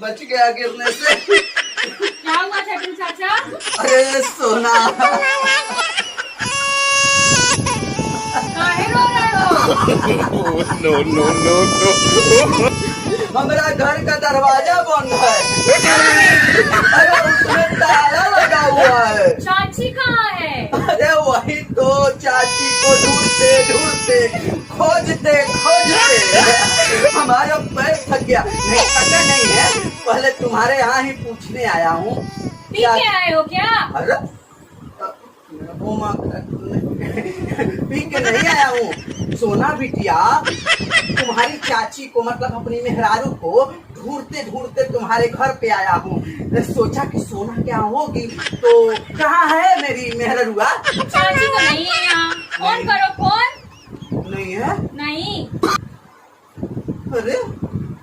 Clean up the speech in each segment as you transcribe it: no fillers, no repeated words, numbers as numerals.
बच गया गिरने से। क्या हुआ चटुल चाचा? अरे सोना, काहे रो रहे हो? No no no no. हमारा घर का दरवाजा बंद है। अरे उसमें ताला लगा हुआ है। चाची कहाँ है? अरे वही तो, चाची को ढूंढते ढूंढते खोजते खोजते हमारा पैर थक गया। नहीं थका नहीं है, पहले तुम्हारे यहाँ ही पूछने आया हूँ। पी के आए हो क्या? अरे पी के नहीं आया हूँ। सोना बिटिया, तुम्हारी चाची को मतलब अपनी मेहरारू को ढूंढते ढूंढते तुम्हारे घर पे आया हूँ। सोचा कि सोना क्या होगी, तो कहाँ है मेरी मेहरुआ? चाची तो नहीं है यहाँ। फोन करो, फोन नहीं है? नहीं। अरे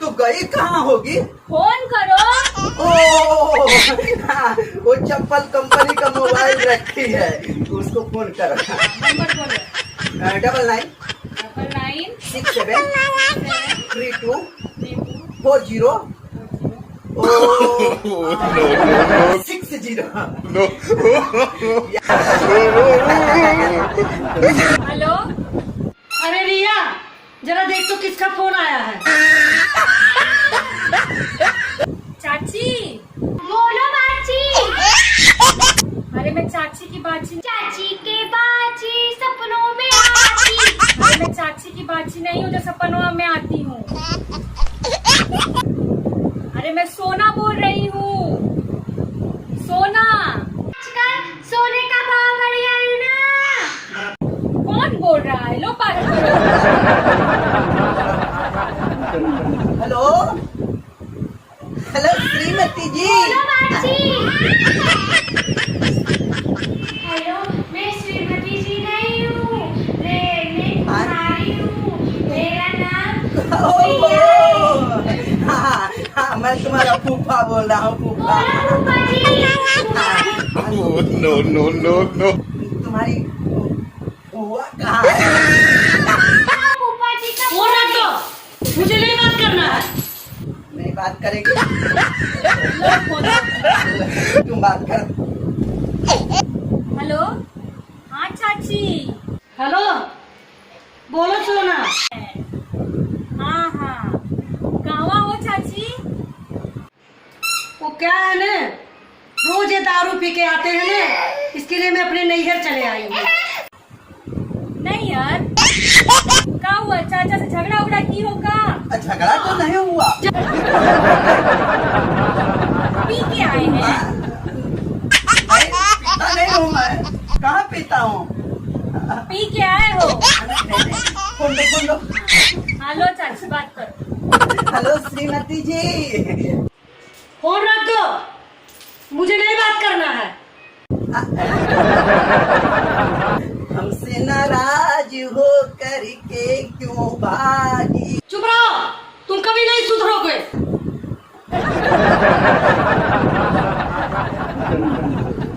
तो गई कहाँ होगी? फोन करो। ओ हाँ, वो चप्पल कंपनी का मोबाइल रखी है, उसको फोन करो। नंबर बोलो। 99 9 67 32 7 40 नो नो 60। नो। हेलो। अरे रिया, जरा देख तो किसका फोन आया है। चाची। बोलो बाची। अरे मैं चाची की बाची। चाची के बाची सपनों में आती। अरे मैं चाची की बाची नहीं हूँ जो सपनों में आती हूँ। अरे मैं सोना बोल रही हूँ। सोना। आजकल सोने का भाव बढ़ गया है ना। कौन बोल रहा है? लो बात करो। हेलो हेलो श्रीमती जी। बोलो बाची। हेलो, मैं श्रीमती जी नहीं हूँ, मैं कुमारी हूँ। मेरा नाम ओह, हाँ, हाँ, मैं तुम्हारा फूफा बोल रहा हूँ। फूफा। बोलो फूफा जी। No no no no. तुम्हारी बुआ कहाँ है? फूफा जी का फोन रख दो, मुझे नहीं बात करना है। नहीं बात करेगी? लो फोन। तुम बात करो। हेलो। हाँ चाची। हेलो, बोलो सोना। हाँ हाँ, कहाँ हो चाची? वो क्या है ना, रोज ये दारू पी के आते हैं ना, इसके लिए मैं अपने नैहर चले आई हूँ। नहीं यार, क्या हुआ? चाचा से झगड़ा उगड़ा की होगा? झगड़ा तो नहीं हुआ। पी के आए हैं? पीता नहीं हूँ मैं, कहाँ पीता हूँ? पी के आए हो? फोन लो। हेलो चाची, बात करो। हेलो श्रीमती जी। फोन रख दो, मुझे नहीं बात करना है। हमसे नाराज हो करके क्यों भागी? चुप रहो, तुम कभी नहीं सुधरोगे।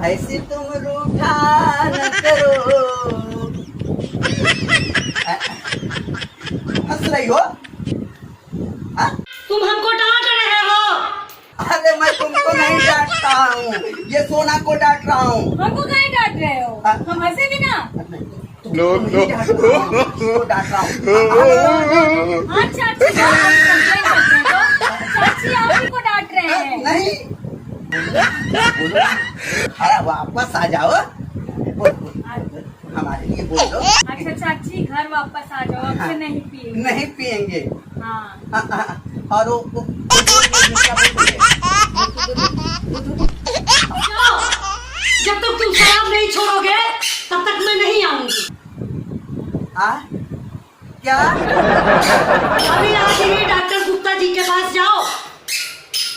ऐसे तुम रूठा न करो। हंस रही हो? हाँ? तुम हमको डांट रहे हो। अरे मैं तुमको नहीं डांटता हूँ, ये सोना को डांट रहा हूँ। हमको कहीं डांट रहे हो? हम हंसे भी ना। No no. डांट रहा हूँ। हाँ चाची, कंप्लेन करते हैं तो चाची आप ही को डांट रहे हैं। नहीं, अरे वापस आ जाओ। हमारे लिए बोल दो। अच्छा चाची, घर वापस आ जाओ, अब से नहीं पिएंगे। नहीं पियेंगे। हाँ। और वो क्या बोलते हैं? जाओ, जब तक तुम शराब नहीं छोड़ोगे तब तक मैं नहीं आऊंगी। क्या? अभी आज ही डॉक्टर गुप्ता जी के पास जाओ,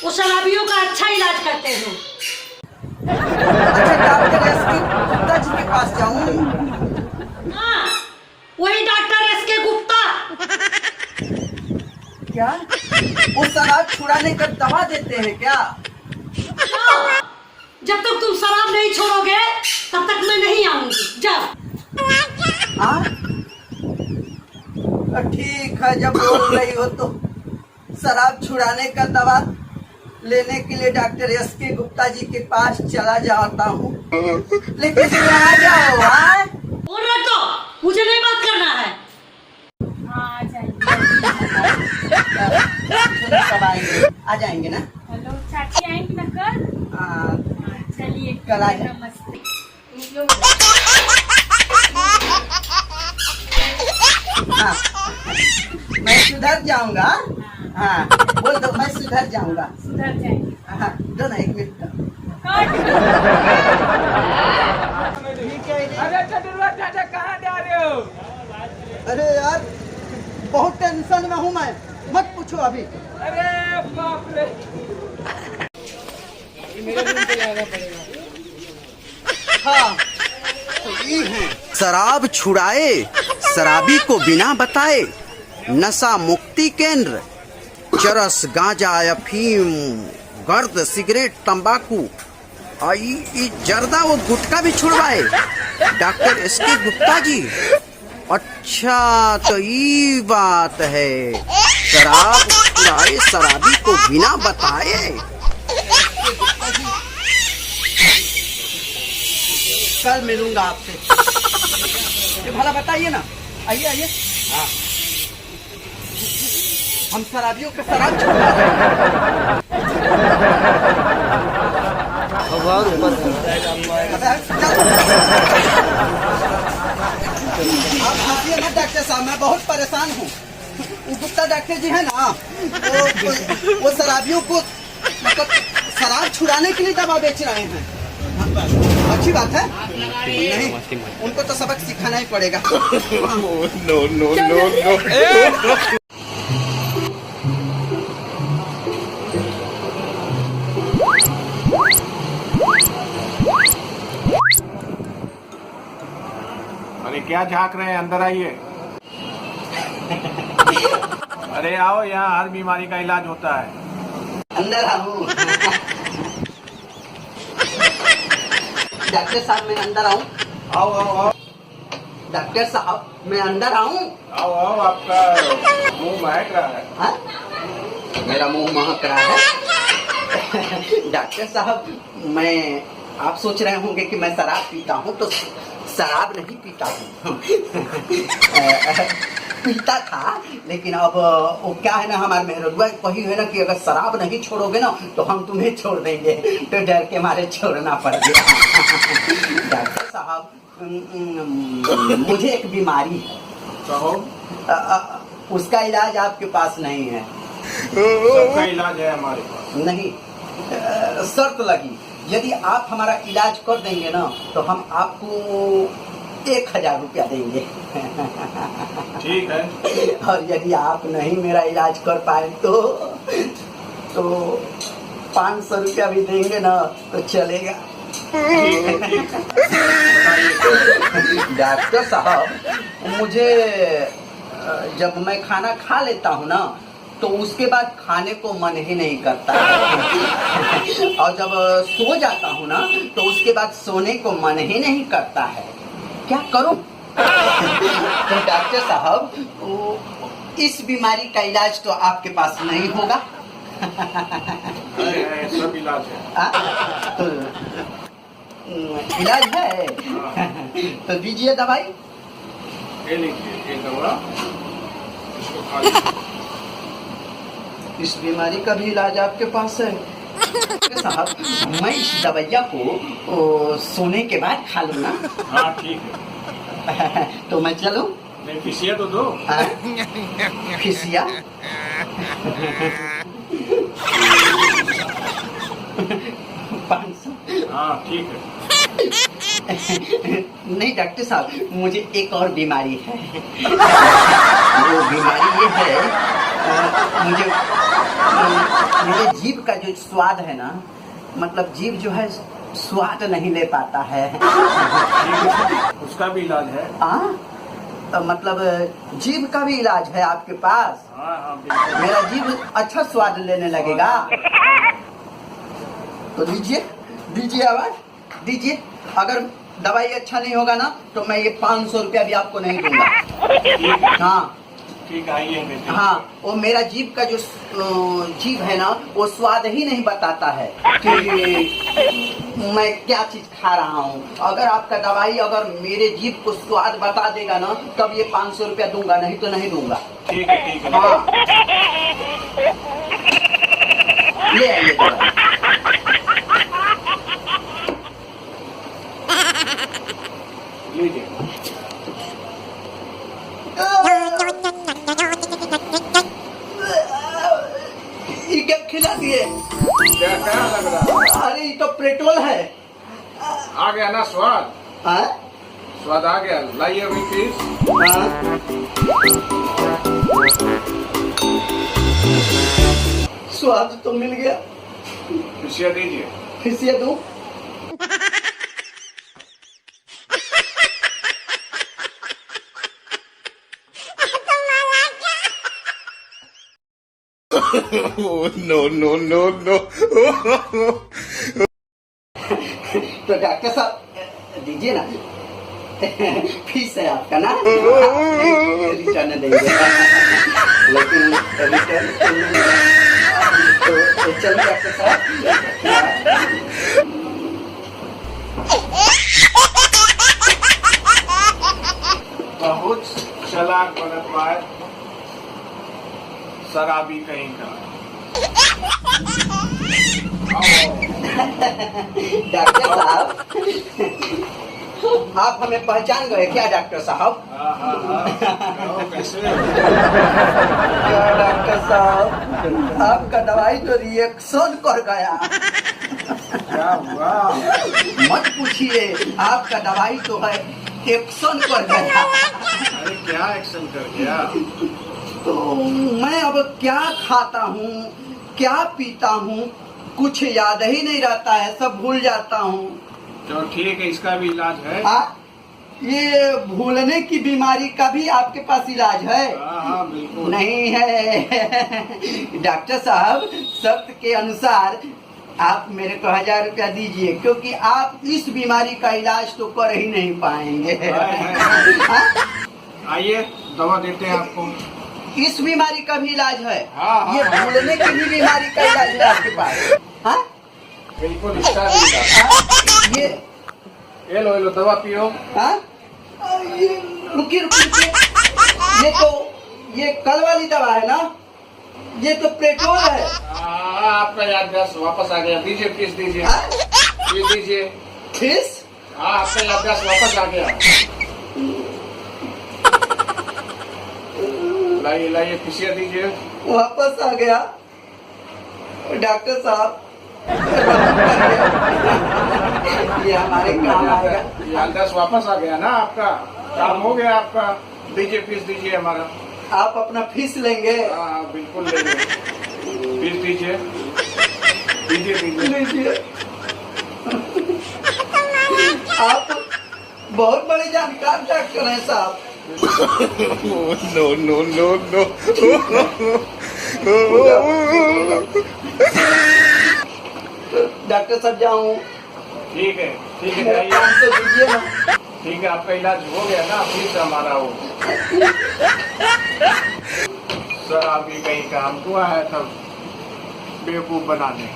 वो शराबियों का अच्छा इलाज करते हैं। अच्छा, डॉक्टर एसके गुप्ता जी के पास जाऊं? हाँ, वही डॉक्टर एसके गुप्ता। क्या वो शराब छुड़ाने का दवा देते हैं क्या? जाओ, जब तक तुम शराब नहीं छोड़ोगे तब तक मैं नहीं आऊंगी। जाओ। ठीक है, जब बोल रही हो तो शराब छुड़ाने का दवा लेने के लिए डॉक्टर एस के गुप्ता जी के पास चला जाता हूँ, लेकिन आ जाओ। हाँ? बोल रहा तो मुझे नहीं बात करना है। हाँ जाइए। कब आएंगे? आ जाएंगे ना? हेलो चाची आएंगी ना कल? हाँ, हाँ, चलिए कल आ जाए। नमस्ते। हाँ, मैं सुधर जाऊंगा। हाँ, बोल दो मैं सुधर जाऊंगा। सुधर जाएंगे। हाँ, दो ना, एक मिनट दो। अरे चतुर्वा चाचा कहाँ जा रहे हो? अरे यार, बहुत टेंशन में हूँ मैं, मत पूछो अभी। अरे बाप रे। हाँ, तो ये है। शराब छुड़ाए, शराबी को बिना बताए, नशा मुक्ति केंद्र, चरस, गांजा, अफीम, गर्द, सिगरेट, तंबाकू, ई जर्दा वो गुटखा भी छुड़वाए डॉक्टर एस के गुप्ता जी। अच्छा, तो ये बात है, शराब छुड़ाए, शराबी को बिना बताए। कल मिलूंगा आपसे। ये भला बताइए ना, आइए आइए। हाँ, हम शराबियों के शराब छुड़वा रहे हैं। आप हंसिए ना डॉक्टर साहब, मैं बहुत परेशान हूँ। वो गुप्ता डॉक्टर जी है ना, वो शराबियों को मतलब शराब छुड़ाने के लिए दवा बेच रहे हैं। अच्छी बात है नहीं, उनको तो सबक सिखाना ही पड़ेगा। No, no, no, no. अरे क्या झांक रहे हैं, अंदर आइए। अरे आओ, यहाँ हर बीमारी का इलाज होता है। अंदर आओ। डॉक्टर साहब मैं अंदर आऊं? आओ आओ आओ डॉक्टर साहब मैं अंदर आऊं? आओ आओ, आपका मुंह महक रहा है। हाँ? मेरा मुंह महक रहा है। डॉक्टर साहब, मैं आप सोच रहे होंगे कि मैं शराब पीता हूँ, तो शराब नहीं पीता हूँ। पीता था, लेकिन अब वो क्या है ना, हमारे मेहरुआ वही है ना कि अगर शराब नहीं छोड़ोगे ना तो हम तुम्हें छोड़ देंगे, तो डर के मारे छोड़ना पड़ गया। डॉक्टर साहब, मुझे एक बीमारी है, कहो। उसका इलाज आपके पास नहीं है? सबका इलाज है हमारे पास। नहीं, शर्त लगी, यदि आप हमारा इलाज कर देंगे ना तो हम आपको 1000 रुपया देंगे। ठीक है। और यदि आप नहीं मेरा इलाज कर पाए तो 500 रुपया भी देंगे ना तो चलेगा। डॉक्टर साहब, मुझे जब मैं खाना खा लेता हूँ ना तो उसके बाद खाने को मन ही नहीं करता है। और जब सो जाता हूँ ना तो उसके बाद सोने को मन ही नहीं करता है। क्या करूं? तो डॉक्टर साहब, इस बीमारी का इलाज तो आपके पास नहीं होगा? है, सब इलाज है। तो इलाज है? तो दीजिए दवाई। ये लीजिए, ये दवा, इसको खा लीजिए। इस बीमारी का भी इलाज आपके पास है? साहब, मैं इस दवाइया को सोने के बाद खा लूँ ना? हाँ ठीक है। तो मैं चलूं? नहीं, फिसिया तो दो। फिसिया? 500? हाँ ठीक है। नहीं डॉक्टर साहब, मुझे एक और बीमारी है। वो बीमारी ये है, मुझे जीभ का जो स्वाद है ना, मतलब जीभ जो है स्वाद नहीं ले पाता है। उसका भी इलाज है। तो मतलब जीभ का भी इलाज है आपके पास? हाँ हाँ बिल्कुल। मेरा जीभ अच्छा स्वाद लेने लगेगा तो दीजिए आवाज दीजिए। अगर दवाई अच्छा नहीं होगा ना तो मैं ये 500 रुपया भी आपको नहीं दूंगा। हाँ, ठीक है, आइए बेटे। हाँ, वो मेरा जीभ का जो जीभ है ना, वो स्वाद ही नहीं बताता है कि मैं क्या चीज खा रहा हूँ। अगर आपका दवाई अगर मेरे जीभ को स्वाद बता देगा ना, तब ये 500 रुपया दूंगा, नहीं तो नहीं दूंगा। ठीक है, ठीक है। हाँ, ले आइए दवाई। लीजिए। ये क्या खिला दिए? क्या क्या लग रहा है? अरे ये तो पेट्रोल है। आ गया ना स्वाद? हाँ? स्वाद आ गया, लाइए अभी प्लीज। हाँ? स्वाद तो मिल गया, खुशियाँ दीजिए। फिर से दूं? Oh, no, no. तो डॉक्टर साहब दीजिए ना, फीस है आपका ना, रिटर्न देंगे, लेकिन रिटर्न तो चलिए डॉक्टर साहब। बहुत चालाक बनतवार शराबी कहीं का। डॉक्टर साहब, आप हमें पहचान गए क्या डॉक्टर साहब? हाँ, कैसे? डॉक्टर साहब, आपका दवाई तो रिएक्शन कर गया। क्या हुआ? मत पूछिए, आपका दवाई तो है एक्शन कर गया। अरे क्या एक्शन कर गया? तो मैं अब क्या खाता हूँ, क्या पीता हूँ, कुछ याद ही नहीं रहता है, सब भूल जाता हूँ। चलो ठीक है, इसका भी इलाज है। ये भूलने की बीमारी का भी आपके पास इलाज है? हाँ, बिल्कुल। नहीं है डॉक्टर साहब, शर्त के अनुसार आप मेरे को 1000 रुपया दीजिए, क्योंकि आप इस बीमारी का इलाज तो कर ही नहीं पाएंगे। आइए, दवा देते हैं आपको। इस बीमारी का भी इलाज है? हाँ, ये भूलने की भी बीमारी का इलाज है आपके पास? हाँ? बिल्कुल, इसका भी इलाज। ये लो दवा पियो। हाँ? ये रुकिए, ये कल वाली दवा है ना, ये तो पेट्रोल है। आपका याददाश्त वापस आ गया, दीजिए फीस दीजिए। ये दीजिए फीस। हाँ, आपका याददाश्त वापस आ गया। लाइए फीसिया दीजिए। वापस आ गया डॉक्टर साहब, ये हमारे काम आएगा। याददाश्त वापस आ गया ना, आपका काम हो गया आपका। दीजिए फीस दीजिए हमारा। आप अपना फीस लेंगे? हाँ, बिल्कुल लेंगे। फीस दीजिए, दीजिए। आप बहुत बड़े जानकार डॉक्टर हैं साहब। Oh, no. डॉक्टर साहब जाऊँ? ठीक है, मेरा जाइए। 500 दीजिए ना। ठीक है, आपका इलाज हो गया ना, फीस हमारा हो। सर, आप ये कहीं काम को आया था बेवकूफ बनाने।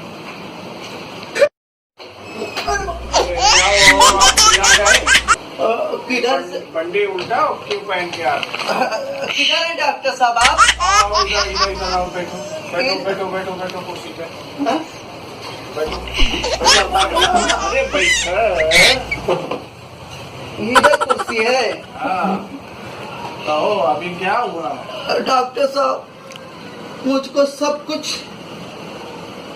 किधर से? बंडी उल्टा क्यों पहन के आ? किधर है डॉक्टर साहब आप? इधर आओ, बैठो कुर्सी पे। हाँ? अरे बैठो। इधर कुर्सी है। हाँ, कहो अभी क्या हुआ? डॉक्टर साहब, मुझको सब कुछ,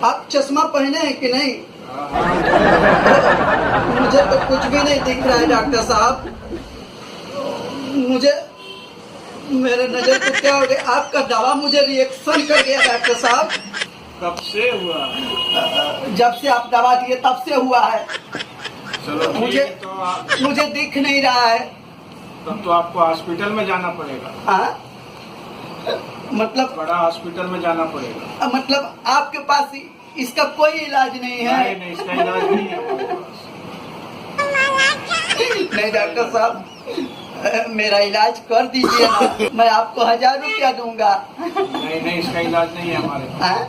आप चश्मा पहने हैं कि नहीं? मुझे तो कुछ भी नहीं दिख रहा है डॉक्टर साहब। मुझे, मेरे नजर को क्या हो गया? आपका दवा मुझे रिएक्शन कर गया डॉक्टर साहब। कब से हुआ? जब से आप दवा दिए तब से हुआ है। चलो मुझे दिख नहीं रहा है। तब तो आपको हॉस्पिटल में जाना पड़ेगा। हाँ? मतलब बड़ा हॉस्पिटल में जाना पड़ेगा। मतलब आपके पास इसका कोई इलाज नहीं है? नहीं, इसका इलाज नहीं है हमारे पास। नहीं डॉक्टर साहब, मेरा इलाज कर दीजिए ना, मैं आपको 1000 रुपया दूंगा। नहीं नहीं, इसका इलाज नहीं है हमारे पास। हाँ?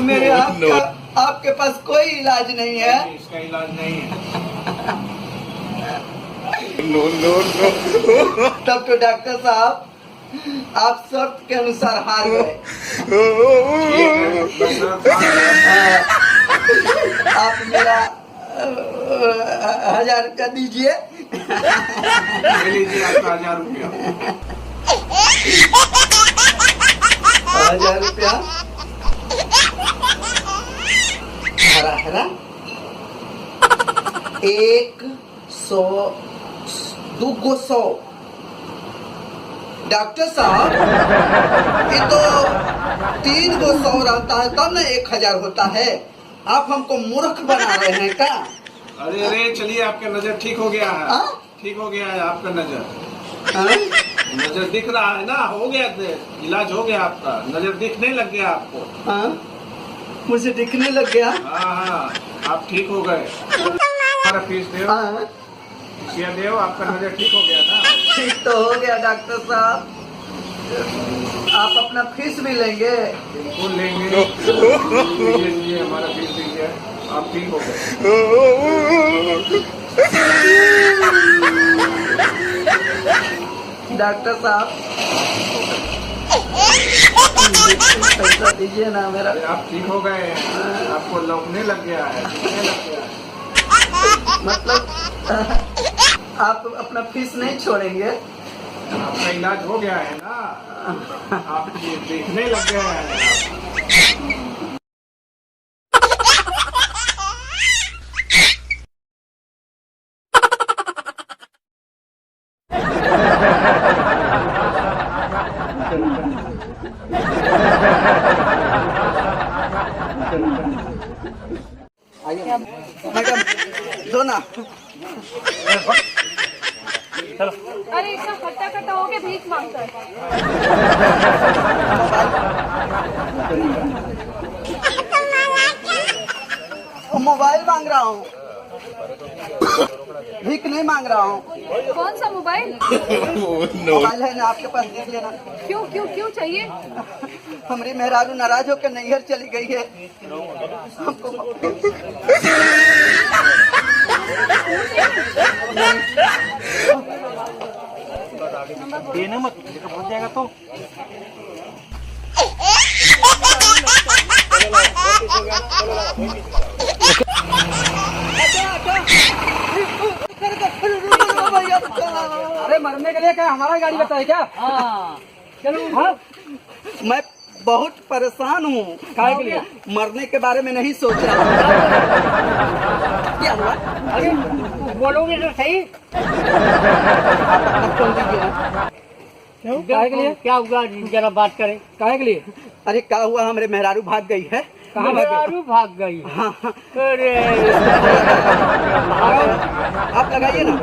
मेरे आपके पास कोई इलाज नहीं है? नहीं, इसका इलाज नहीं है। No, no, no. तब तो डॉक्टर साहब आप शर्त के अनुसार हार गए। आप मेरा 1000 रुपया दीजिए। ले लीजिए आपका 1000 रुपया। 1000 रुपया हरा हरा 100 200। डॉक्टर साहब ये तो 300 रहता है तब ना 1000 होता है। आप हमको मूर्ख बना रहे हैं क्या? अरे अरे चलिए, आपका नजर ठीक हो गया है। हाँ? ठीक हो गया है आपका नजर। हाँ? नजर दिख रहा है ना, हो गया इलाज हो गया आपका। नजर दिखने लग गया आपको। हाँ? मुझे दिखने लग गया। हाँ हाँ, आप ठीक हो गए। हमारा फीस दो, हाँ? फीसिया दो, आपका नजर ठीक हो गया ना। ठीक तो हो गया डॉक्टर साहब। आप अपना फीस भी लेंगे? बिल्कुल लेंगे। लीजिए, हमारा फीस दीजिए, आप ठीक हो गए। डॉक्टर साहब पैसा दीजिए ना मेरा। अरे आप ठीक हो गए, आपको लौकने लग गया है, दिखने लग गया है। मतलब आप अपना फीस नहीं छोड़ेंगे? आपका इलाज हो गया है ना, आप ये देखने लग गए हैं। मैडम दो ना। अरे इतना खट्टा खट्टा हो के भीख मांगता है। मोबाइल मांग रहा हूँ, भीख नहीं मांग रहा हूँ। कौन सा मोबाइल? मोबाइल है ना आपके पास, देख लेना। क्यों क्यों क्यों चाहिए? हमारी मेहरारू नाराज होकर नैहर चली गई है। हमको देना मत, पहुंच जाएगा तो। अरे मरने के लिए क्या हमारा गाड़ी बताए क्या? चलो। हाँ? मैं बहुत परेशान हूँ। काहे के लिए? मरने के बारे में नहीं सोच रहा हूँ। क्या हुआ? अरे बोलोगे तो सही। आप फोन दीजिए ना। क्यों? काहे के लिए? क्या हुआ, जरा बात करें। काहे के लिए? अरे क्या हुआ, हमारे मेहरारू भाग गई है। कहाँ भाग गई? हाँ हाँ। अरे आप लगाइए ना,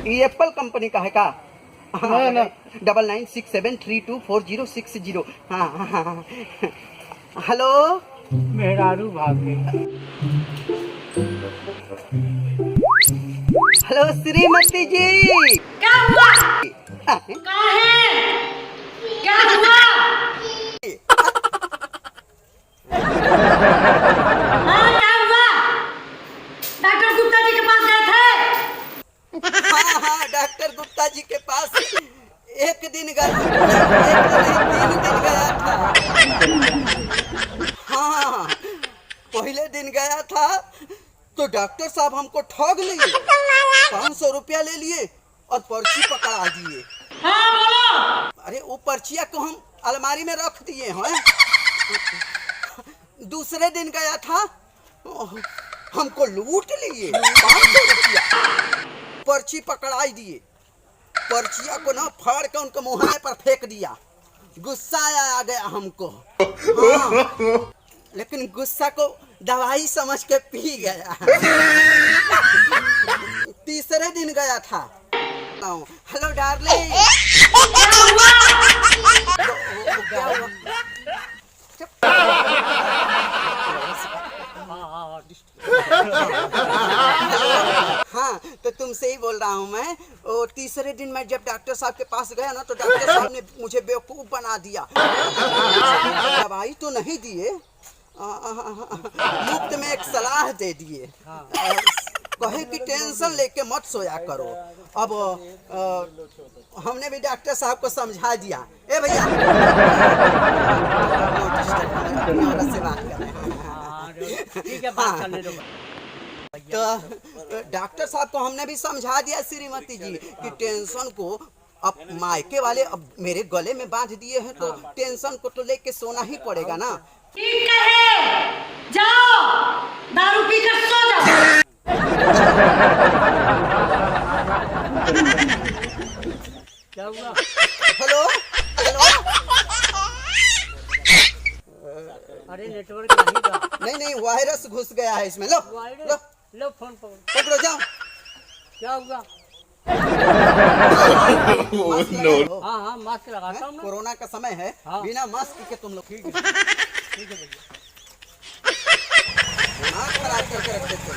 ये एप्पल कंपनी का है का? नहीं, नहीं। 9967324060। हाँ हाँ हाँ। हेलो, मेहरारू भाग गई। हेलो श्रीमती जी। क्या हुआ? कहाँ है? क्या हुआ? हाँ, क्या हुआ? डॉक्टर गुप्ता जी के पास गए थे? हाँ हाँ, डॉक्टर गुप्ता जी के पास एक दिन गया, एक नहीं 3 दिन गया था। हाँ, पहले दिन गया था तो डॉक्टर साहब हमको ठग लिए, 500 रुपया ले लिए और पर्ची पकड़ा दिए। हाँ, बोलो। अरे वो पर्चिया को हम अलमारी में रख दिए हैं। दूसरे दिन गया था, हमको लूट लिए 500 रुपया, पर्ची पकड़ाई दिए। पर्चिया को ना फाड़ के उनके मुहाने पर फेंक दिया। गुस्सा आ गया हमको। हाँ, लेकिन गुस्सा को दवाई समझ के पी गया। तीसरे दिन गया था। Hello darling. क्या हुआ? हाँ, तो तुमसे ही बोल बोल रहा हूँ मैं। वो तीसरे दिन मैं जब डॉक्टर साहब के पास गया ना, तो डॉक्टर साहब ने मुझे बेवकूफ बना दिया। दवाई तो नहीं दिए, मुफ्त में एक सलाह दे दिए, कहे कि टेंशन लेके मत सोया करो। अब हमने भी डॉक्टर साहब को समझा दिया। ए भैया औरत से बात कर रहे हैं। ठीक है, बात करने दो। तो डॉक्टर साहब को हमने भी समझा दिया श्रीमती जी कि टेंशन को अब मायके वाले अब मेरे गले में बांध दिए हैं, तो टेंशन को तो लेके सोना ही पड़ेगा ना। ठीक है, जाओ दारू पीकर सो जाओ। क्या हुआ? हेलो हेलो, अरे नेटवर्क नहीं था। नहीं वायरस घुस गया है इसमें। लो वायरस? लो लो फोन पकड़ो। पकड़ो, जाओ। क्या हुआ? Oh no! हाँ हाँ, मास्क लगाता हूँ मैं। कोरोना का समय है, हाँ। बिना मास्क के तुम लोग ठीक है भैया। दिमाग खराब करके रख देते हो।